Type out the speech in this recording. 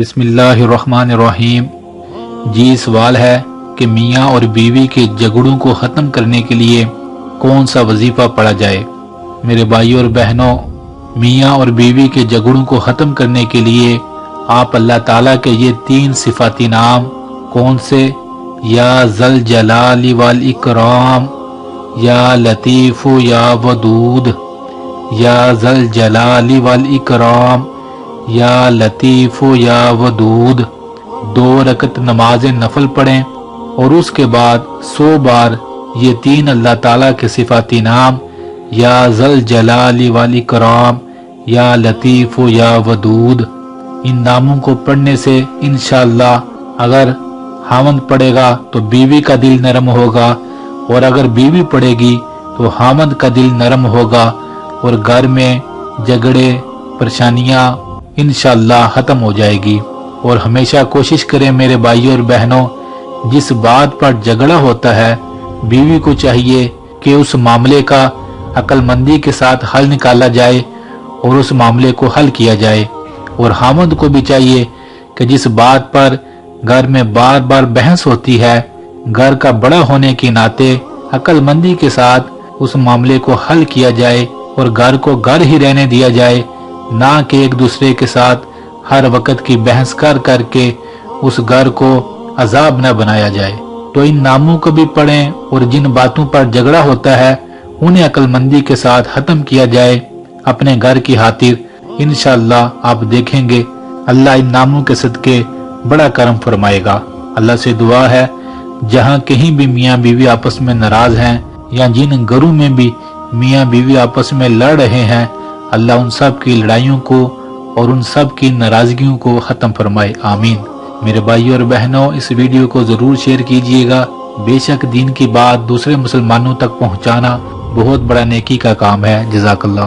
बिस्मिल्लाहिर्रहमानिर्रहीम। जी सवाल है कि मियाँ और बीवी के झगड़ों को ख़त्म करने के लिए कौन सा वजीफ़ा पढ़ा जाए। मेरे भाइयों और बहनों, मियाँ और बीवी के झगड़ों को ख़त्म करने के लिए आप अल्लाह ताला के ये 3 सिफाती नाम कौन से, या ज़ल जलाली वल इकराम, या लतीफ़ु या वदूद, या ज़ल जलाली वल इकराम, या लतीफ़ु या वदूद 2 रकत नमाज नफल पढ़ें और उसके बाद 100 बार ये 3 अल्लाह ताला के सिफाती नाम, या ज़ल जलाली वल इकराम, या लतीफ़ु या वदूद, इन नामों को पढ़ने से इंशाअल्लाह अगर हामद पढ़ेगा तो बीवी का दिल नरम होगा, और अगर बीवी पढ़ेगी तो हामद का दिल नरम होगा, और घर में झगड़े परेशानियां इंशाअल्लाह खत्म हो जाएगी। और हमेशा कोशिश करें मेरे भाइयों और बहनों, जिस बात पर झगड़ा होता है बीवी को चाहिए कि उस मामले का अक्लमंदी के साथ हल निकाला जाए और उस मामले को हल किया जाए, और हामद को भी चाहिए कि जिस बात पर घर में बार बार बहस होती है, घर का बड़ा होने के नाते अक्लमंदी के साथ उस मामले को हल किया जाए और घर को घर ही रहने दिया जाए, ना कि एक दूसरे के साथ हर वक्त की बहस कर करके उस घर को अजाब न बनाया जाए। तो इन नामों को भी पढ़ें और जिन बातों पर झगड़ा होता है उन्हें अक्लमंदी के साथ खत्म किया जाए अपने घर की खातिर। इंशाअल्लाह आप देखेंगे अल्लाह इन नामों के सदके बड़ा करम फरमाएगा। अल्लाह से दुआ है जहाँ कहीं भी मियाँ बीवी आपस में नाराज हैं, या जिन घरों में भी मियाँ बीवी आपस में लड़ रहे हैं, अल्लाह उन सब की लड़ाइयों को और उन सब की नाराजगियों को खत्म फरमाए, आमीन। मेरे भाइयों और बहनों, इस वीडियो को जरूर शेयर कीजिएगा। बेशक दीन की बात दूसरे मुसलमानों तक पहुंचाना बहुत बड़ा नेकी का काम है। जज़ाकल्लाह।